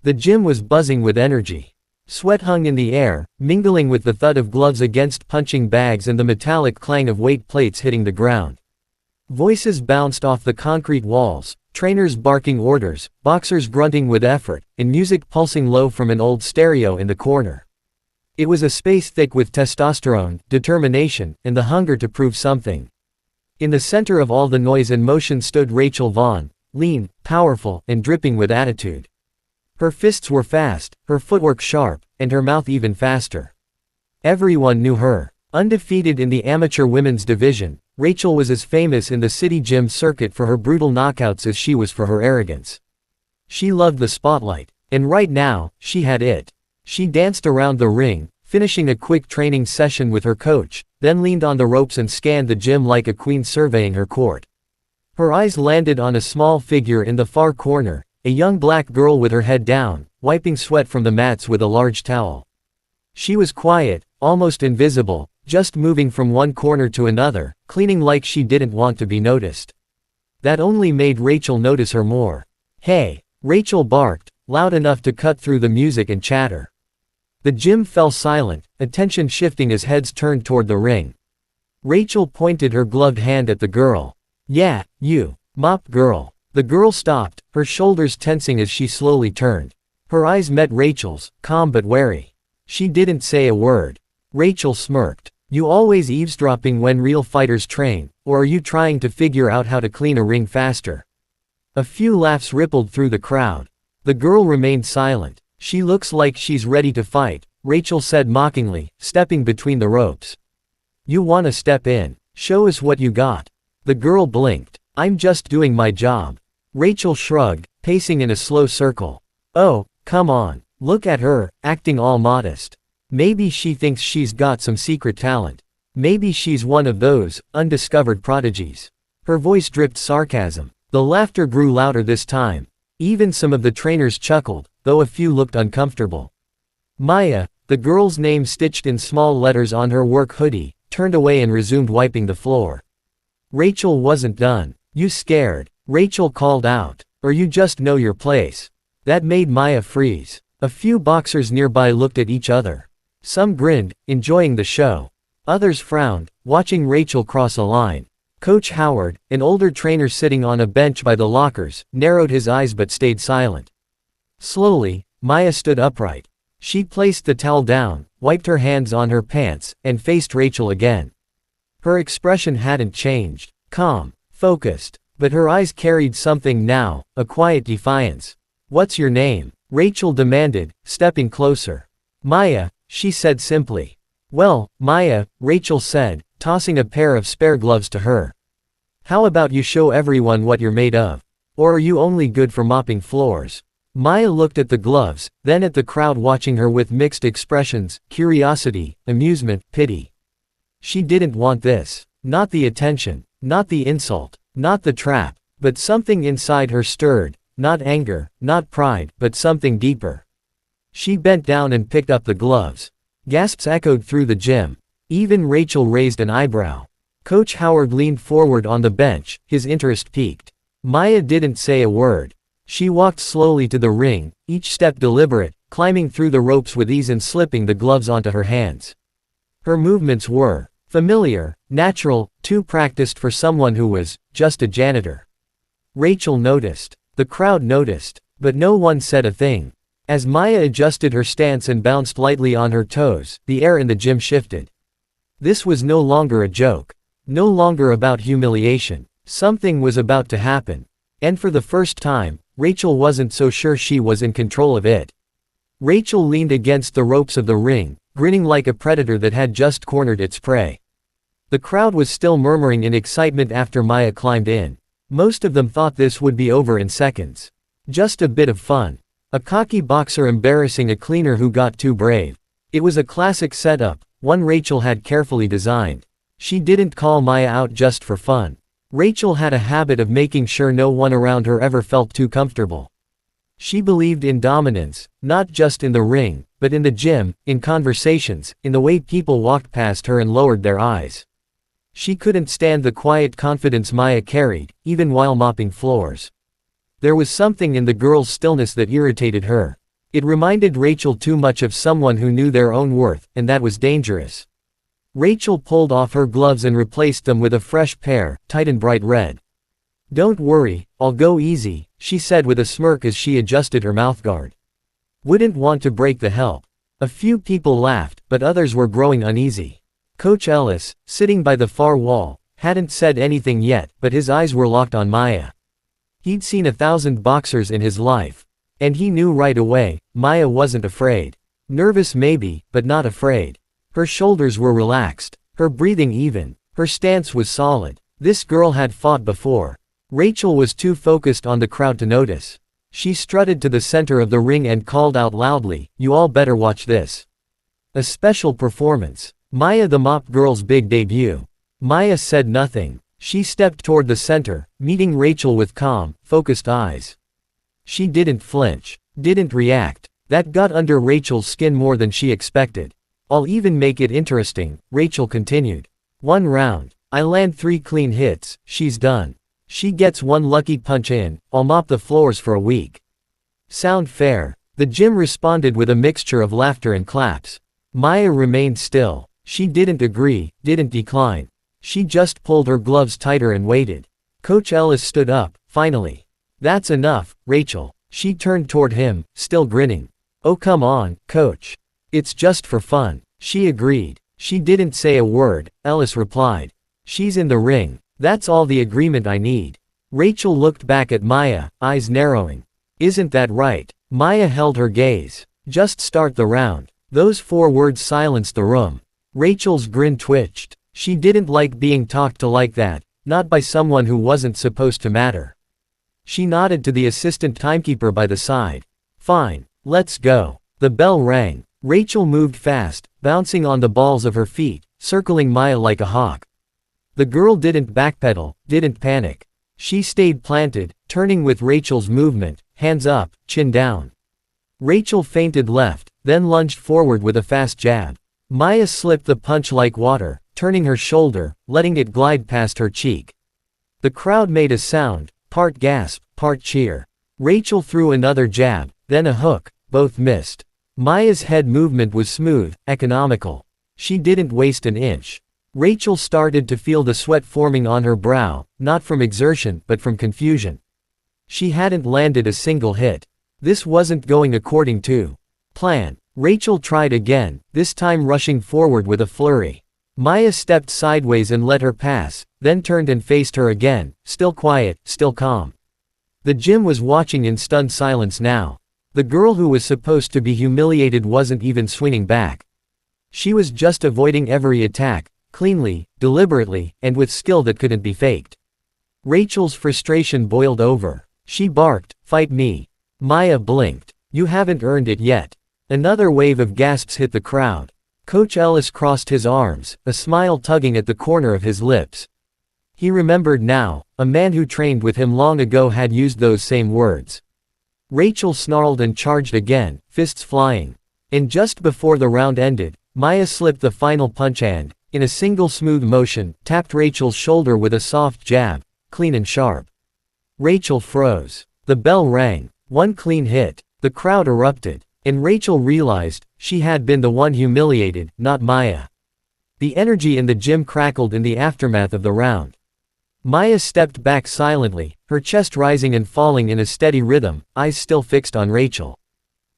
The gym was buzzing with energy. Sweat hung in the air, mingling with the thud of gloves against punching bags and the metallic clang of weight plates hitting the ground. Voices bounced off the concrete walls, trainers barking orders, boxers grunting with effort, and music pulsing low from an old stereo in the corner. It was a space thick with testosterone, determination, and the hunger to prove something. In the center of all the noise and motion stood Rachel Vaughn, lean, powerful, and dripping with attitude. Her fists were fast, her footwork sharp, and her mouth even faster. Everyone knew her. Undefeated in the amateur women's division, Rachel was as famous in the city gym circuit for her brutal knockouts as she was for her arrogance. She loved the spotlight, and right now, she had it. She danced around the ring, finishing a quick training session with her coach, then leaned on the ropes and scanned the gym like a queen surveying her court. Her eyes landed on a small figure in the far corner, a young black girl with her head down, wiping sweat from the mats with a large towel. She was quiet, almost invisible, just moving from one corner to another, cleaning like she didn't want to be noticed. That only made Rachel notice her more. "Hey!" Rachel barked, loud enough to cut through the music and chatter. The gym fell silent, attention shifting as heads turned toward the ring. Rachel pointed her gloved hand at the girl. "Yeah, you. Mop girl." The girl stopped, her shoulders tensing as she slowly turned. Her eyes met Rachel's, calm but wary. She didn't say a word. Rachel smirked. "You always eavesdropping when real fighters train, or are you trying to figure out how to clean a ring faster?" A few laughs rippled through the crowd. The girl remained silent. "She looks like she's ready to fight," Rachel said mockingly, stepping between the ropes. "You wanna step in? Show us what you got." The girl blinked. "I'm just doing my job." Rachel shrugged, pacing in a slow circle. "Oh, come on. Look at her, acting all modest. Maybe she thinks she's got some secret talent. Maybe she's one of those undiscovered prodigies." Her voice dripped sarcasm. The laughter grew louder this time. Even some of the trainers chuckled, though a few looked uncomfortable. Maya, the girl's name stitched in small letters on her work hoodie, turned away and resumed wiping the floor. Rachel wasn't done. "You scared?" Rachel called out. "Or you just know your place?" That made Maya freeze. A few boxers nearby looked at each other. Some grinned, enjoying the show. Others frowned, watching Rachel cross a line. Coach Howard, an older trainer sitting on a bench by the lockers, narrowed his eyes but stayed silent. Slowly, Maya stood upright. She placed the towel down, wiped her hands on her pants, and faced Rachel again. Her expression hadn't changed, calm, focused, but her eyes carried something now, a quiet defiance. "What's your name?" Rachel demanded, stepping closer. "Maya," she said simply. "Well, Maya," Rachel said, tossing a pair of spare gloves to her. "How about you show everyone what you're made of? Or are you only good for mopping floors?" Maya looked at the gloves, then at the crowd watching her with mixed expressions, curiosity, amusement, pity. She didn't want this. Not the attention, not the insult, not the trap, but something inside her stirred, not anger, not pride, but something deeper. She bent down and picked up the gloves. Gasps echoed through the gym. Even Rachel raised an eyebrow. Coach Howard leaned forward on the bench, his interest piqued. Maya didn't say a word. She walked slowly to the ring, each step deliberate, climbing through the ropes with ease and slipping the gloves onto her hands. Her movements were familiar, natural, too practiced for someone who was just a janitor. Rachel noticed. The crowd noticed, but no one said a thing. As Maya adjusted her stance and bounced lightly on her toes, the air in the gym shifted. This was no longer a joke. No longer about humiliation. Something was about to happen. And for the first time, Rachel wasn't so sure she was in control of it. Rachel leaned against the ropes of the ring, grinning like a predator that had just cornered its prey. The crowd was still murmuring in excitement after Maya climbed in. Most of them thought this would be over in seconds. Just a bit of fun. A cocky boxer embarrassing a cleaner who got too brave. It was a classic setup, one Rachel had carefully designed. She didn't call Maya out just for fun. Rachel had a habit of making sure no one around her ever felt too comfortable. She believed in dominance, not just in the ring, but in the gym, in conversations, in the way people walked past her and lowered their eyes. She couldn't stand the quiet confidence Maya carried, even while mopping floors. There was something in the girl's stillness that irritated her. It reminded Rachel too much of someone who knew their own worth, and that was dangerous. Rachel pulled off her gloves and replaced them with a fresh pair, tight and bright red. "Don't worry, I'll go easy," she said with a smirk as she adjusted her mouthguard. "Wouldn't want to break the help." A few people laughed, but others were growing uneasy. Coach Ellis, sitting by the far wall, hadn't said anything yet, but his eyes were locked on Maya. He'd seen 1,000 boxers in his life. And he knew right away, Maya wasn't afraid. Nervous maybe, but not afraid. Her shoulders were relaxed, her breathing even, her stance was solid. This girl had fought before. Rachel was too focused on the crowd to notice. She strutted to the center of the ring and called out loudly, "You all better watch this. A special performance. Maya the Mop Girl's big debut." Maya said nothing. She stepped toward the center, meeting Rachel with calm, focused eyes. She didn't flinch, didn't react. That got under Rachel's skin more than she expected. "I'll even make it interesting," Rachel continued. "One round. I land 3 clean hits, she's done. She gets 1 lucky punch in, I'll mop the floors for a week. Sound fair?" The gym responded with a mixture of laughter and claps. Maya remained still. She didn't agree, didn't decline. She just pulled her gloves tighter and waited. Coach Ellis stood up, finally. "That's enough, Rachel." She turned toward him, still grinning. "Oh come on, coach. It's just for fun." She agreed. "She didn't say a word," Ellis replied. "She's in the ring. That's all the agreement I need." Rachel looked back at Maya, eyes narrowing. "Isn't that right?" Maya held her gaze. "Just start the round." Those 4 words silenced the room. Rachel's grin twitched. She didn't like being talked to like that, not by someone who wasn't supposed to matter. She nodded to the assistant timekeeper by the side. "Fine, let's go." The bell rang. Rachel moved fast, bouncing on the balls of her feet, circling Maya like a hawk. The girl didn't backpedal, didn't panic. She stayed planted, turning with Rachel's movement, hands up, chin down. Rachel feinted left, then lunged forward with a fast jab. Maya slipped the punch like water, turning her shoulder, letting it glide past her cheek. The crowd made a sound, part gasp, part cheer. Rachel threw another jab, then a hook, both missed. Maya's head movement was smooth, economical. She didn't waste an inch. Rachel started to feel the sweat forming on her brow, not from exertion but from confusion. She hadn't landed a single hit. This wasn't going according to plan. Rachel tried again, this time rushing forward with a flurry. Maya stepped sideways and let her pass, then turned and faced her again, still quiet, still calm. The gym was watching in stunned silence now. The girl who was supposed to be humiliated wasn't even swinging back. She was just avoiding every attack, cleanly, deliberately, and with skill that couldn't be faked. Rachel's frustration boiled over. She barked, "Fight me." Maya blinked. "You haven't earned it yet." Another wave of gasps hit the crowd. Coach Ellis crossed his arms, a smile tugging at the corner of his lips. He remembered now, a man who trained with him long ago had used those same words. Rachel snarled and charged again, fists flying. And just before the round ended, Maya slipped the final punch and, in a single smooth motion, tapped Rachel's shoulder with a soft jab, clean and sharp. Rachel froze. The bell rang. 1 clean hit. The crowd erupted. And Rachel realized, she had been the one humiliated, not Maya. The energy in the gym crackled in the aftermath of the round. Maya stepped back silently, her chest rising and falling in a steady rhythm, eyes still fixed on Rachel.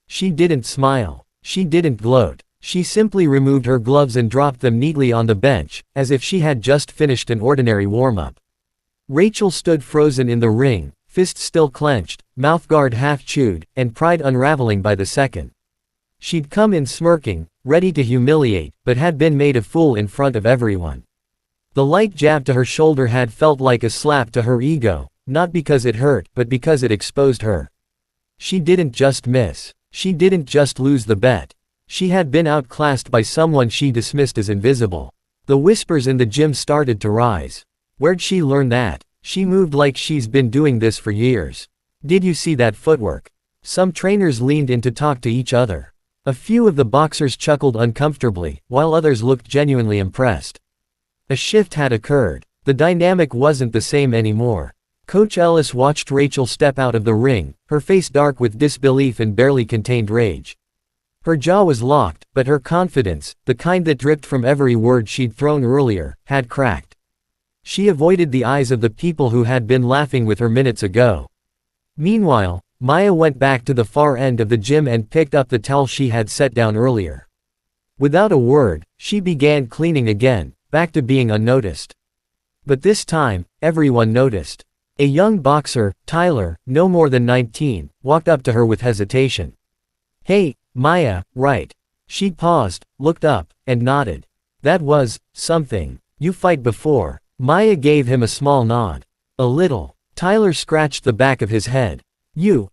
She didn't smile. She didn't gloat. She simply removed her gloves and dropped them neatly on the bench, as if she had just finished an ordinary warm-up. Rachel stood frozen in the ring, fists still clenched, mouthguard half chewed, and pride unraveling by the second. She'd come in smirking, ready to humiliate, but had been made a fool in front of everyone. The light jab to her shoulder had felt like a slap to her ego, not because it hurt, but because it exposed her. She didn't just miss. She didn't just lose the bet. She had been outclassed by someone she dismissed as invisible. The whispers in the gym started to rise. Where'd she learn that? She moved like she's been doing this for years. Did you see that footwork? Some trainers leaned in to talk to each other. A few of the boxers chuckled uncomfortably, while others looked genuinely impressed. A shift had occurred. The dynamic wasn't the same anymore. Coach Ellis watched Rachel step out of the ring, her face dark with disbelief and barely contained rage. Her jaw was locked, but her confidence, the kind that dripped from every word she'd thrown earlier, had cracked. She avoided the eyes of the people who had been laughing with her minutes ago. Meanwhile, Maya went back to the far end of the gym and picked up the towel she had set down earlier. Without a word, she began cleaning again, back to being unnoticed. But this time, everyone noticed. A young boxer, Tyler, no more than 19, walked up to her with hesitation. "Hey, Maya, right." She paused, looked up, and nodded. "That was something. You fight before." Maya gave him a small nod. "A little." Tyler scratched the back of his head. "You,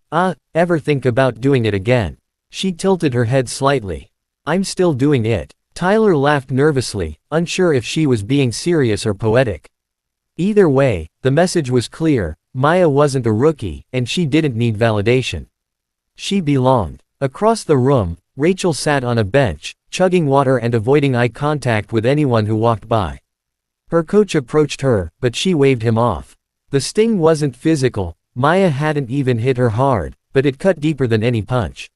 ever think about doing it again?" She tilted her head slightly. "I'm still doing it." Tyler laughed nervously, unsure if she was being serious or poetic. Either way, the message was clear: Maya wasn't a rookie, and she didn't need validation. She belonged. Across the room, Rachel sat on a bench, chugging water and avoiding eye contact with anyone who walked by. Her coach approached her, but she waved him off. The sting wasn't physical, Maya hadn't even hit her hard, but it cut deeper than any punch.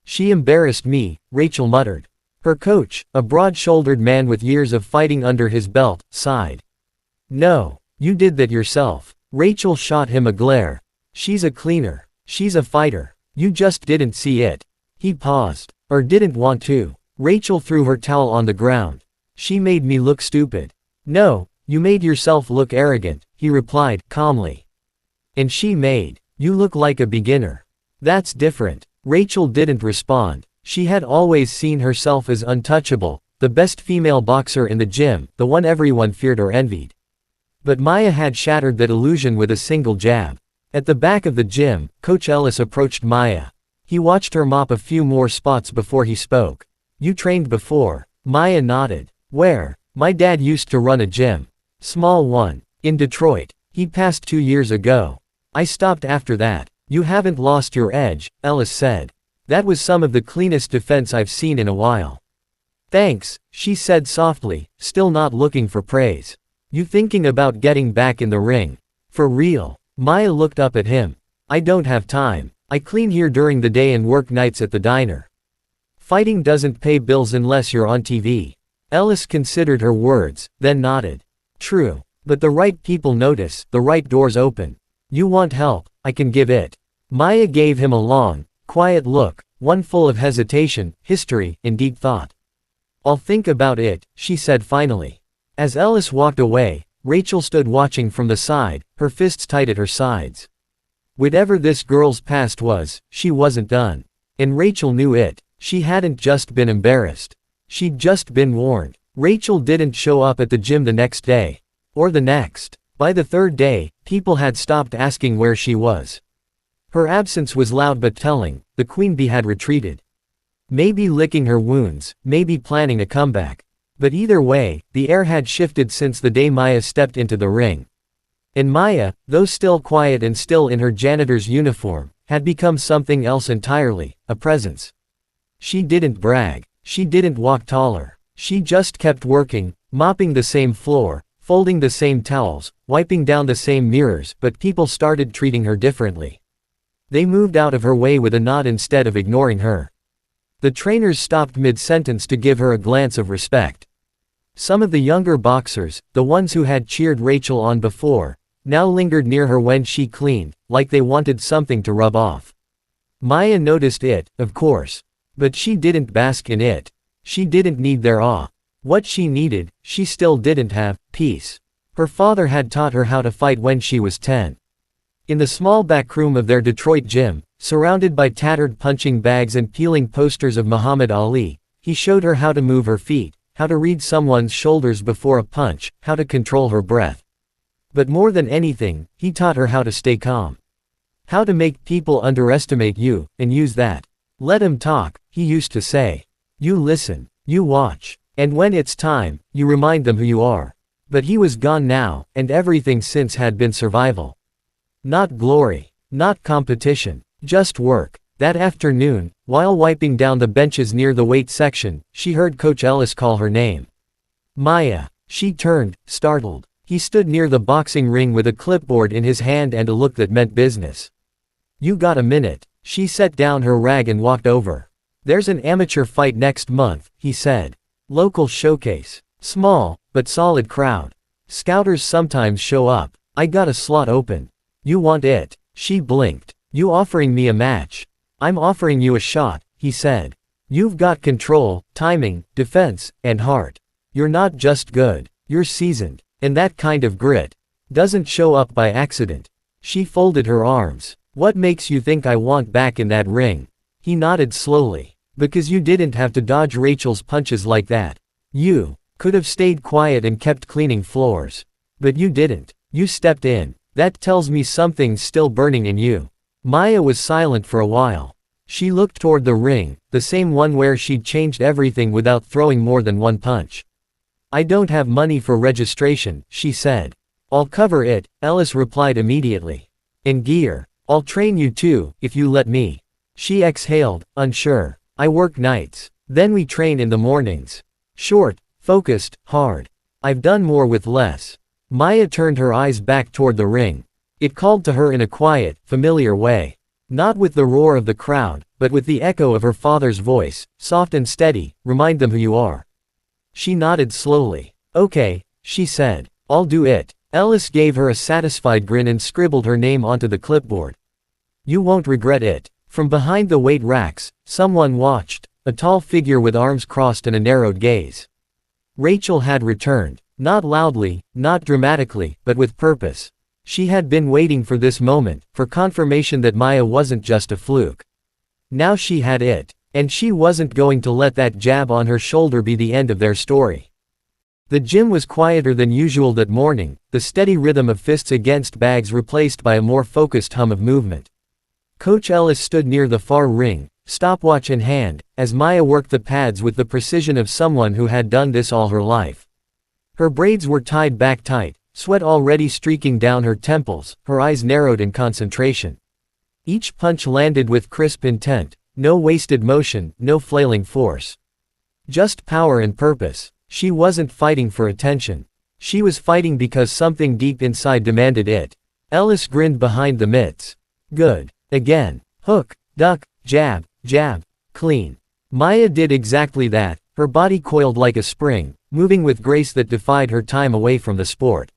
"She embarrassed me," Rachel muttered. Her coach, a broad-shouldered man with years of fighting under his belt, sighed. "No, you did that yourself." Rachel shot him a glare. "She's a cleaner. She's a fighter. You just didn't see it." He paused. "Or didn't want to." Rachel threw her towel on the ground. "She made me look stupid." "No, you made yourself look arrogant," he replied, calmly. "And she made you look like a beginner." "That's different." Rachel didn't respond. She had always seen herself as untouchable, the best female boxer in the gym, the one everyone feared or envied. But Maya had shattered that illusion with a single jab. At the back of the gym, Coach Ellis approached Maya. He watched her mop a few more spots before he spoke. "You trained before?" Maya nodded. "Where?" "My dad used to run a gym. Small one. In Detroit. He passed 2 years ago. I stopped after that." "You haven't lost your edge," Ellis said. "That was some of the cleanest defense I've seen in a while." "Thanks," she said softly, still not looking for praise. "You thinking about getting back in the ring? For real?" Maya looked up at him. "I don't have time. I clean here during the day and work nights at the diner. Fighting doesn't pay bills unless you're on TV." Ellis considered her words, then nodded. "True. But the right people notice, the right doors open. You want help, I can give it." Maya gave him a long, quiet look, one full of hesitation, history, and deep thought. "I'll think about it," she said finally. As Ellis walked away, Rachel stood watching from the side, her fists tight at her sides. Whatever this girl's past was, she wasn't done. And Rachel knew it. She hadn't just been embarrassed. She'd just been warned. Rachel didn't show up at the gym the next day. Or the next. By the third day, people had stopped asking where she was. Her absence was loud but telling: the queen bee had retreated. Maybe licking her wounds, maybe planning a comeback. But either way, the air had shifted since the day Maya stepped into the ring. And Maya, though still quiet and still in her janitor's uniform, had become something else entirely, a presence. She didn't brag. She didn't walk taller. She just kept working, mopping the same floor, folding the same towels, wiping down the same mirrors, but people started treating her differently. They moved out of her way with a nod instead of ignoring her. The trainers stopped mid-sentence to give her a glance of respect. Some of the younger boxers, the ones who had cheered Rachel on before, now lingered near her when she cleaned, like they wanted something to rub off. Maya noticed it, of course. But she didn't bask in it. She didn't need their awe. What she needed, she still didn't have: peace. Her father had taught her how to fight when she was 10. In the small back room of their Detroit gym, surrounded by tattered punching bags and peeling posters of Muhammad Ali, he showed her how to move her feet, how to read someone's shoulders before a punch, how to control her breath. But more than anything, he taught her how to stay calm. How to make people underestimate you, and use that. "Let 'em talk," he used to say. "You listen. You watch. And when it's time, you remind them who you are." But he was gone now, and everything since had been survival. Not glory. Not competition. Just work. That afternoon, while wiping down the benches near the weight section, she heard Coach Ellis call her name. "Maya." She turned, startled. He stood near the boxing ring with a clipboard in his hand and a look that meant business. You got a minute? She set down her rag and walked over. There's an amateur fight next month, he said. Local showcase. Small, but solid crowd. Scouters sometimes show up. I got a slot open. You want it? She blinked. You offering me a match? I'm offering you a shot, he said. You've got control, timing, defense, and heart. You're not just good. You're seasoned. And that kind of grit doesn't show up by accident. She folded her arms. What makes you think I want back in that ring? He nodded slowly. Because you didn't have to dodge Rachel's punches like that. You could have stayed quiet and kept cleaning floors. But you didn't. You stepped in. That tells me something's still burning in you. Maya was silent for a while. She looked toward the ring, the same one where she'd changed everything without throwing more than one punch. I don't have money for registration, she said. I'll cover it, Ellis replied immediately. In gear. I'll train you too, if you let me. She exhaled, unsure. I work nights. Then we train in the mornings. Short, focused, hard. I've done more with less. Maya turned her eyes back toward the ring. It called to her in a quiet, familiar way. Not with the roar of the crowd, but with the echo of her father's voice, soft and steady. Remind them who you are. She nodded slowly. Okay, she said. I'll do it. Ellis gave her a satisfied grin and scribbled her name onto the clipboard. You won't regret it. From behind the weight racks, someone watched, a tall figure with arms crossed and a narrowed gaze. Rachel had returned. Not loudly, not dramatically, but with purpose. She had been waiting for this moment, for confirmation that Maya wasn't just a fluke. Now she had it, and she wasn't going to let that jab on her shoulder be the end of their story. The gym was quieter than usual that morning, the steady rhythm of fists against bags replaced by a more focused hum of movement. Coach Ellis stood near the far ring, stopwatch in hand, as Maya worked the pads with the precision of someone who had done this all her life. Her braids were tied back tight, sweat already streaking down her temples, her eyes narrowed in concentration. Each punch landed with crisp intent, no wasted motion, no flailing force. Just power and purpose. She wasn't fighting for attention. She was fighting because something deep inside demanded it. Ellis grinned behind the mitts. Good. Again. Hook, duck, jab, jab, clean. Maya did exactly that, her body coiled like a spring, moving with grace that defied her time away from the sport.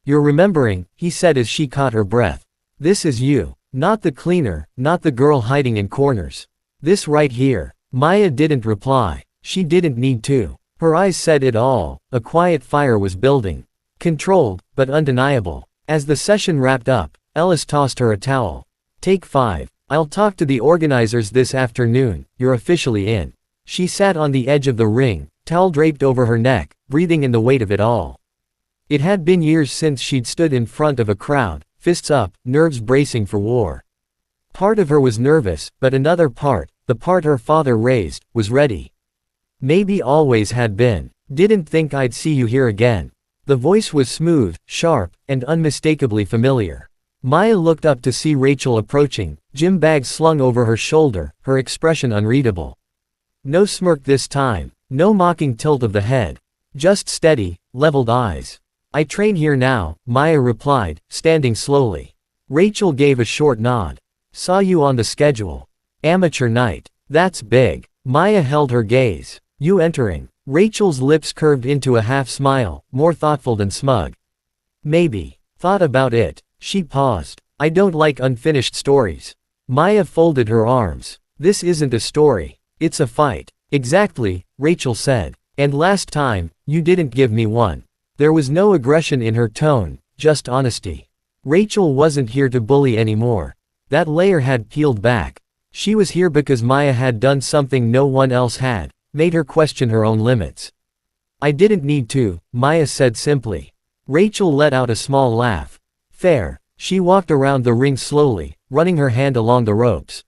You're remembering, he said as she caught her breath. This is you. Not the cleaner, not the girl hiding in corners. This right here. Maya didn't reply. She didn't need to. Her eyes said it all. A quiet fire was building. Controlled, but undeniable. As the session wrapped up, Ellis tossed her a towel. Take 5. I'll talk to the organizers this afternoon. You're officially in. She sat on the edge of the ring, towel draped over her neck, breathing in the weight of it all. It had been years since she'd stood in front of a crowd, fists up, nerves bracing for war. Part of her was nervous, but another part, the part her father raised, was ready. Maybe always had been. Didn't think I'd see you here again. The voice was smooth, sharp, and unmistakably familiar. Maya looked up to see Rachel approaching, gym bag slung over her shoulder, her expression unreadable. No smirk this time, no mocking tilt of the head. Just steady, leveled eyes. I train here now, Maya replied, standing slowly. Rachel gave a short nod. Saw you on the schedule. Amateur night. That's big. Maya held her gaze. You entering. Rachel's lips curved into a half smile, more thoughtful than smug. Maybe. Thought about it. She paused. I don't like unfinished stories. Maya folded her arms. This isn't a story. It's a fight. Exactly, Rachel said. And last time, you didn't give me one. There was no aggression in her tone, just honesty. Rachel wasn't here to bully anymore. That layer had peeled back. She was here because Maya had done something no one else had, made her question her own limits. I didn't need to, Maya said simply. Rachel let out a small laugh. Fair. She walked around the ring slowly, running her hand along the ropes.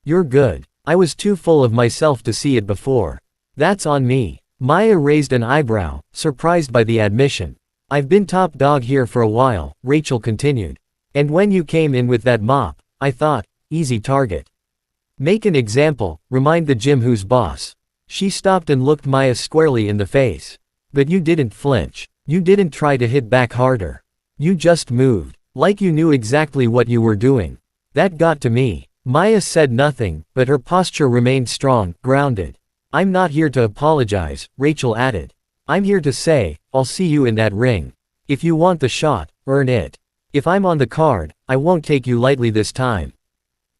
You're good. I was too full of myself to see it before. That's on me. Maya raised an eyebrow, surprised by the admission. I've been top dog here for a while, Rachel continued. And when you came in with that mop, I thought, easy target. Make an example, remind the gym who's boss. She stopped and looked Maya squarely in the face. But you didn't flinch. You didn't try to hit back harder. You just moved. Like you knew exactly what you were doing. That got to me. Maya said nothing, but her posture remained strong, grounded. I'm not here to apologize, Rachel added. I'm here to say, I'll see you in that ring. If you want the shot, earn it. If I'm on the card, I won't take you lightly this time.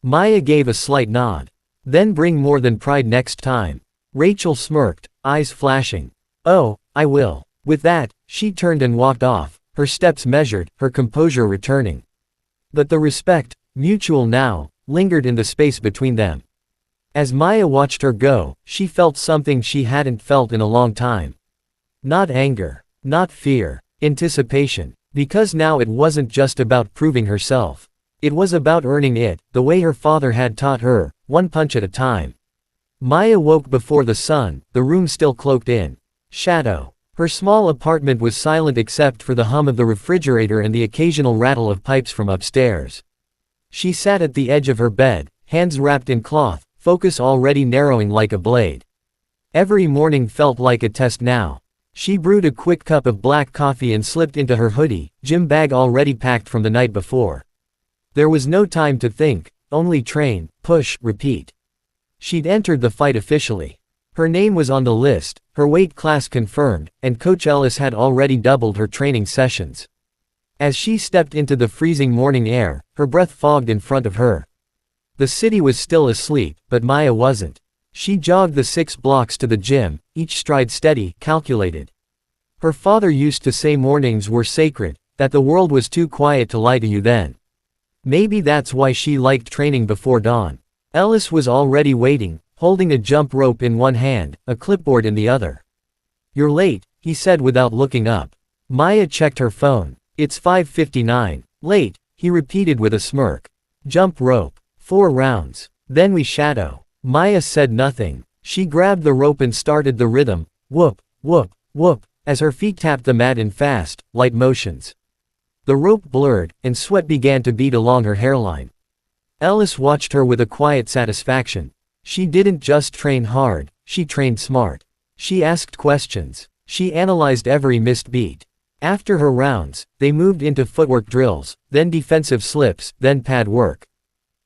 Maya gave a slight nod. Then bring more than pride next time. Rachel smirked, eyes flashing. Oh, I will. With that, she turned and walked off, her steps measured, her composure returning. But the respect, mutual now, lingered in the space between them. As Maya watched her go, she felt something she hadn't felt in a long time. Not anger, not fear, anticipation. Because now it wasn't just about proving herself. It was about earning it, the way her father had taught her, one punch at a time. Maya woke before the sun, the room still cloaked in shadow. Her small apartment was silent except for the hum of the refrigerator and the occasional rattle of pipes from upstairs. She sat at the edge of her bed, hands wrapped in cloth, focus already narrowing like a blade. Every morning felt like a test now. She brewed a quick cup of black coffee and slipped into her hoodie, gym bag already packed from the night before. There was no time to think, only train, push, repeat. She'd entered the fight officially. Her name was on the list, her weight class confirmed, and Coach Ellis had already doubled her training sessions. As she stepped into the freezing morning air, her breath fogged in front of her. The city was still asleep, but Maya wasn't. She jogged the 6 blocks to the gym, each stride steady, calculated. Her father used to say mornings were sacred, that the world was too quiet to lie to you then. Maybe that's why she liked training before dawn. Ellis was already waiting, holding a jump rope in one hand, a clipboard in the other. You're late, he said without looking up. Maya checked her phone. It's 5:59. Late, he repeated with a smirk. Jump rope. 4 rounds. Then we shadow. Maya said nothing. She grabbed the rope and started the rhythm. Whoop, whoop, whoop, as her feet tapped the mat in fast, light motions. The rope blurred, and sweat began to bead along her hairline. Ellis watched her with a quiet satisfaction. She didn't just train hard, she trained smart. She asked questions. She analyzed every missed beat. After her rounds, they moved into footwork drills, then defensive slips, then pad work.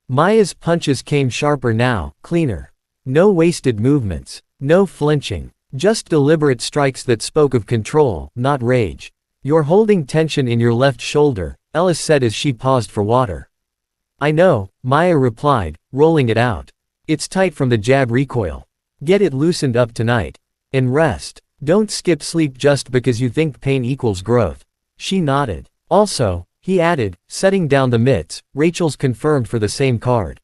Maya's punches came sharper now, cleaner. No wasted movements, no flinching, just deliberate strikes that spoke of control, not rage. You're holding tension in your left shoulder, Ellis said as she paused for water. I know, Maya replied, rolling it out. It's tight from the jab recoil. Get it loosened up tonight. And rest. Don't skip sleep just because you think pain equals growth. She nodded. Also, he added, setting down the mitts, Rachel's confirmed for the same card.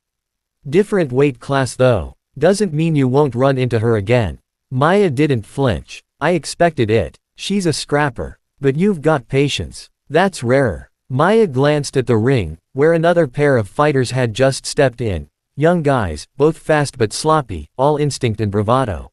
Different weight class though. Doesn't mean you won't run into her again. Maya didn't flinch. I expected it. She's a scrapper. But you've got patience. That's rarer. Maya glanced at the ring, where another pair of fighters had just stepped in. Young guys, both fast but sloppy, all instinct and bravado.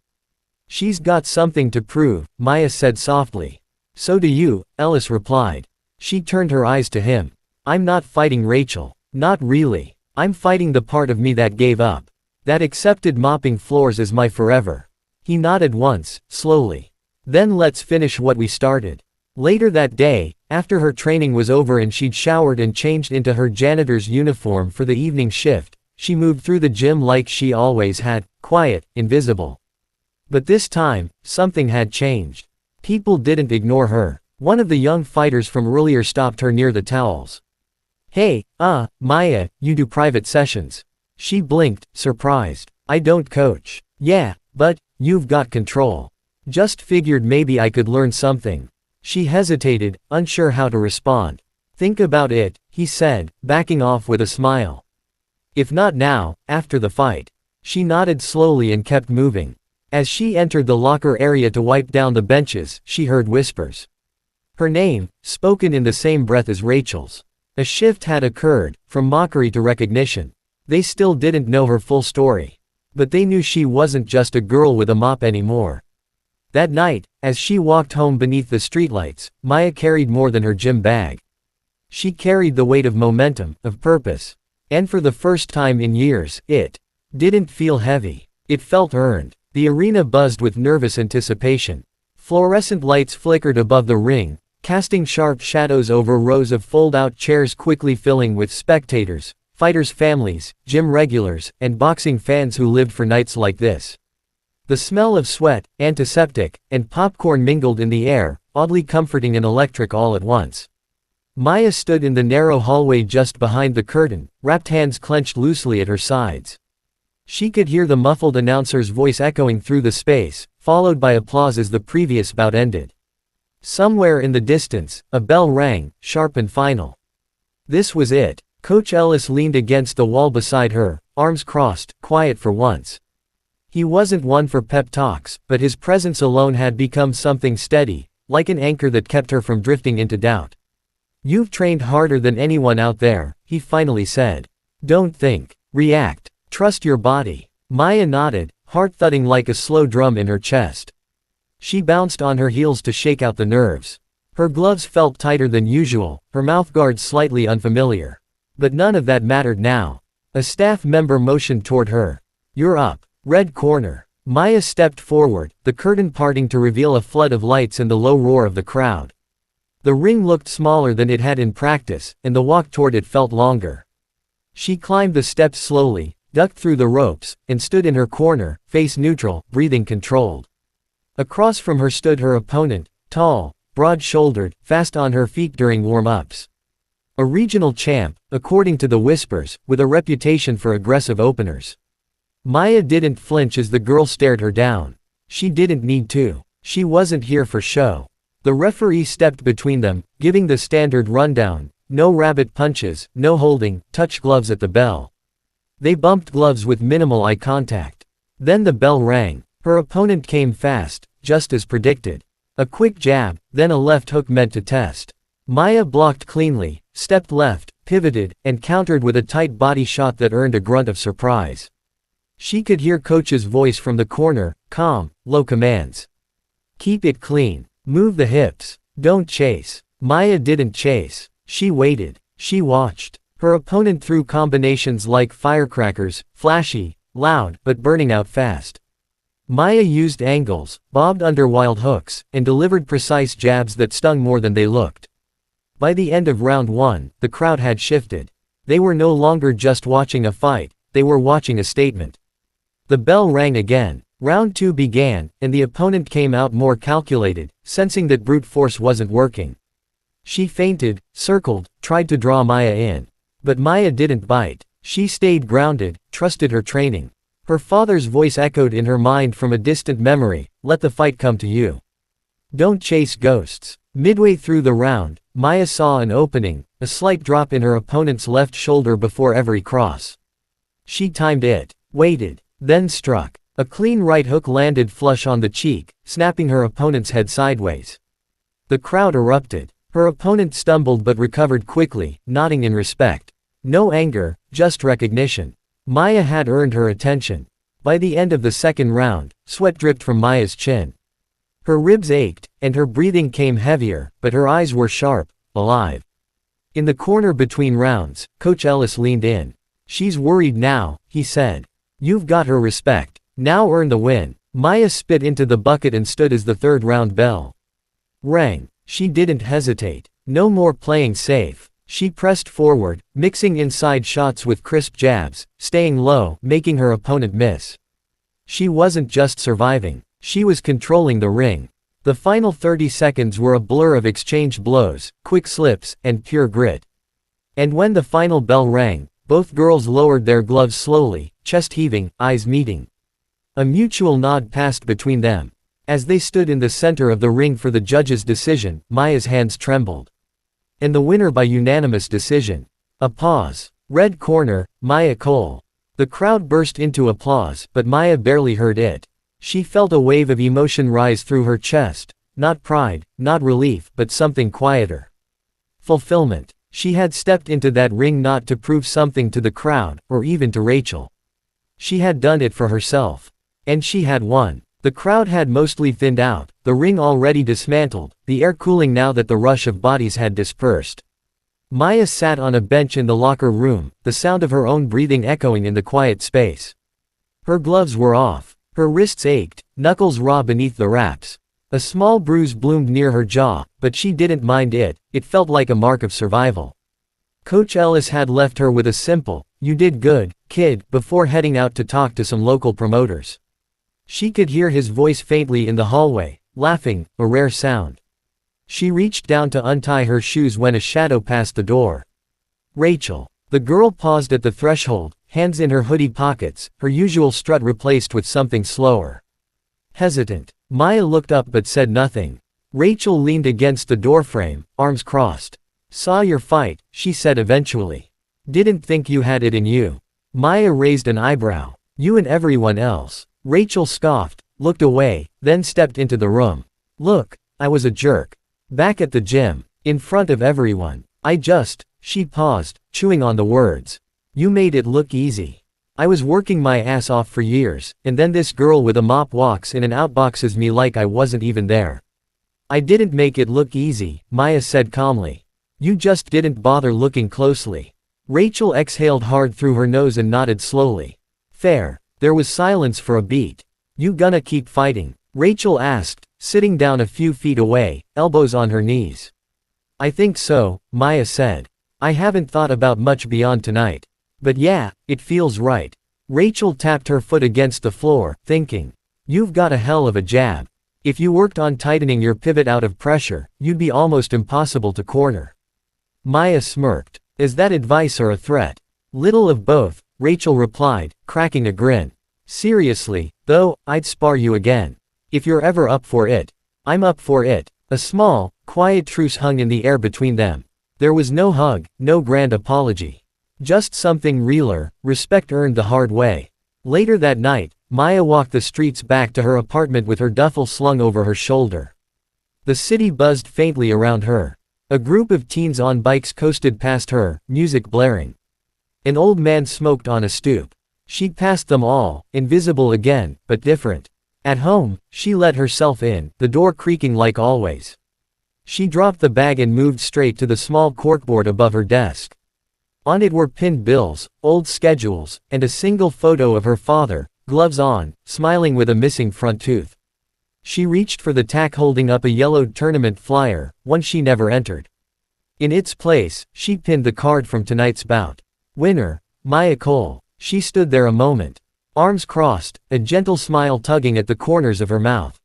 She's got something to prove, Maya said softly. So do you, Ellis replied. She turned her eyes to him. I'm not fighting Rachel. Not really. I'm fighting the part of me that gave up. That accepted mopping floors as my forever. He nodded once, slowly. Then let's finish what we started. Later that day, after her training was over and she'd showered and changed into her janitor's uniform for the evening shift, she moved through the gym like she always had, quiet, invisible. But this time, something had changed. People didn't ignore her. One of the young fighters from earlier stopped her near the towels. Hey, Maya, you do private sessions. She blinked, surprised. I don't coach. Yeah, but, you've got control. Just figured maybe I could learn something. She hesitated, unsure how to respond. Think about it, he said, backing off with a smile. If not now, after the fight. She nodded slowly and kept moving. As she entered the locker area to wipe down the benches, she heard whispers. Her name, spoken in the same breath as Rachel's. A shift had occurred, from mockery to recognition. They still didn't know her full story. But they knew she wasn't just a girl with a mop anymore. That night, as she walked home beneath the streetlights, Maya carried more than her gym bag. She carried the weight of momentum, of purpose. And for the first time in years, it didn't feel heavy. It felt earned. The arena buzzed with nervous anticipation. Fluorescent lights flickered above the ring, casting sharp shadows over rows of fold-out chairs quickly filling with spectators, fighters' families, gym regulars, and boxing fans who lived for nights like this. The smell of sweat, antiseptic, and popcorn mingled in the air, oddly comforting and electric all at once. Maya stood in the narrow hallway just behind the curtain, wrapped hands clenched loosely at her sides. She could hear the muffled announcer's voice echoing through the space, followed by applause as the previous bout ended. Somewhere in the distance, a bell rang, sharp and final. This was it. Coach Ellis leaned against the wall beside her, arms crossed, quiet for once. He wasn't one for pep talks, but his presence alone had become something steady, like an anchor that kept her from drifting into doubt. "You've trained harder than anyone out there," he finally said. "Don't think. React. Trust your body." Maya nodded, heart thudding like a slow drum in her chest. She bounced on her heels to shake out the nerves. Her gloves felt tighter than usual, her mouthguard slightly unfamiliar. But none of that mattered now. A staff member motioned toward her. "You're up. Red corner." Maya stepped forward, the curtain parting to reveal a flood of lights and the low roar of the crowd. The ring looked smaller than it had in practice, and the walk toward it felt longer. She climbed the steps slowly, ducked through the ropes, and stood in her corner, face neutral, breathing controlled. Across from her stood her opponent, tall, broad-shouldered, fast on her feet during warm-ups. A regional champ, according to the whispers, with a reputation for aggressive openers. Maya didn't flinch as the girl stared her down. She didn't need to. She wasn't here for show. The referee stepped between them, giving the standard rundown: no rabbit punches, no holding, touch gloves at the bell. They bumped gloves with minimal eye contact. Then the bell rang. Her opponent came fast, just as predicted. A quick jab, then a left hook meant to test. Maya blocked cleanly, stepped left, pivoted, and countered with a tight body shot that earned a grunt of surprise. She could hear Coach's voice from the corner, calm, low commands. "Keep it clean. Move the hips. Don't chase." Maya didn't chase. She waited. She watched. Her opponent threw combinations like firecrackers, flashy, loud, but burning out fast. Maya used angles, bobbed under wild hooks, and delivered precise jabs that stung more than they looked. By the end of round 1, the crowd had shifted. They were no longer just watching a fight, they were watching a statement. The bell rang again. Round 2 began, and the opponent came out more calculated, sensing that brute force wasn't working. She feinted, circled, tried to draw Maya in. But Maya didn't bite. She stayed grounded, trusted her training. Her father's voice echoed in her mind from a distant memory: "Let the fight come to you. Don't chase ghosts." Midway through the round, Maya saw an opening, a slight drop in her opponent's left shoulder before every cross. She timed it, waited, then struck. A clean right hook landed flush on the cheek, snapping her opponent's head sideways. The crowd erupted. Her opponent stumbled but recovered quickly, nodding in respect. No anger, just recognition. Maya had earned her attention. By the end of the second round, sweat dripped from Maya's chin. Her ribs ached, and her breathing came heavier, but her eyes were sharp, alive. In the corner between rounds, Coach Ellis leaned in. "She's worried now," he said. "You've got her respect. Now earn the win." Maya spit into the bucket and stood as the third round bell rang. She didn't hesitate. No more playing safe. She pressed forward, mixing inside shots with crisp jabs, staying low, making her opponent miss. She wasn't just surviving. She was controlling the ring. The final 30 seconds were a blur of exchanged blows, quick slips, and pure grit. And when the final bell rang, both girls lowered their gloves slowly, chest heaving, eyes meeting. A mutual nod passed between them. As they stood in the center of the ring for the judge's decision, Maya's hands trembled. And the winner by unanimous decision. A pause. Red corner, Maya Cole. The crowd burst into applause, but Maya barely heard it. She felt a wave of emotion rise through her chest, not pride, not relief, but something quieter. Fulfillment. She had stepped into that ring not to prove something to the crowd, or even to Rachel. She had done it for herself. And she had won. The crowd had mostly thinned out, the ring already dismantled, the air cooling now that the rush of bodies had dispersed. Maya sat on a bench in the locker room, the sound of her own breathing echoing in the quiet space. Her gloves were off. Her wrists ached, knuckles raw beneath the wraps. A small bruise bloomed near her jaw, but she didn't mind it, it felt like a mark of survival. Coach Ellis had left her with a simple, "You did good, kid," before heading out to talk to some local promoters. She could hear his voice faintly in the hallway, laughing, a rare sound. She reached down to untie her shoes when a shadow passed the door. Rachel. The girl paused at the threshold, hands in her hoodie pockets, her usual strut replaced with something slower. Hesitant. Maya looked up but said nothing. Rachel leaned against the doorframe, arms crossed. "Saw your fight," she said eventually. "Didn't think you had it in you." Maya raised an eyebrow. "You and everyone else." Rachel scoffed, looked away, then stepped into the room. "Look, I was a jerk. Back at the gym. In front of everyone. She paused, chewing on the words. "You made it look easy. I was working my ass off for years, and then this girl with a mop walks in and outboxes me like I wasn't even there." "I didn't make it look easy," Maya said calmly. "You just didn't bother looking closely." Rachel exhaled hard through her nose and nodded slowly. "Fair." There was silence for a beat. "You gonna keep fighting?" Rachel asked, sitting down a few feet away, elbows on her knees. "I think so," Maya said. "I haven't thought about much beyond tonight. But yeah, it feels right." Rachel tapped her foot against the floor, thinking. "You've got a hell of a jab. If you worked on tightening your pivot out of pressure, you'd be almost impossible to corner." Maya smirked. "Is that advice or a threat?" "Little of both," Rachel replied, cracking a grin. "Seriously, though, I'd spar you again. If you're ever up for it." "I'm up for it." A small, quiet truce hung in the air between them. There was no hug, no grand apology. Just something realer, respect earned the hard way. Later that night, Maya walked the streets back to her apartment with her duffel slung over her shoulder. The city buzzed faintly around her. A group of teens on bikes coasted past her, music blaring. An old man smoked on a stoop. She passed them all, invisible again, but different. At home, she let herself in, the door creaking like always. She dropped the bag and moved straight to the small corkboard above her desk. On it were pinned bills, old schedules, and a single photo of her father, gloves on, smiling with a missing front tooth. She reached for the tack holding up a yellowed tournament flyer, one she never entered. In its place, she pinned the card from tonight's bout. Winner, Maya Cole. She stood there a moment. Arms crossed, a gentle smile tugging at the corners of her mouth.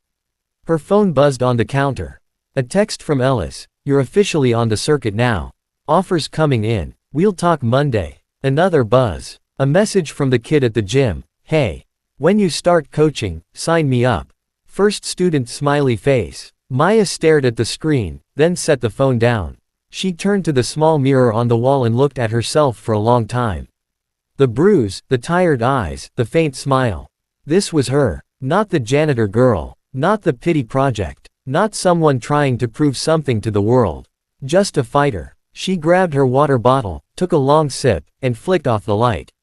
Her phone buzzed on the counter. A text from Ellis. "You're officially on the circuit now. Offers coming in. We'll talk Monday." Another buzz. A message from the kid at the gym. "Hey. When you start coaching, sign me up. First student." Smiley face. Maya stared at the screen, then set the phone down. She turned to the small mirror on the wall and looked at herself for a long time. The bruise, the tired eyes, the faint smile. This was her. Not the janitor girl. Not the pity project. Not someone trying to prove something to the world. Just a fighter. She grabbed her water bottle, took a long sip, and flicked off the light.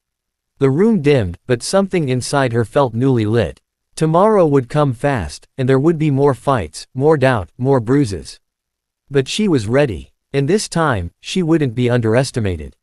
The room dimmed, but something inside her felt newly lit. Tomorrow would come fast, and there would be more fights, more doubt, more bruises. But she was ready. And this time, she wouldn't be underestimated.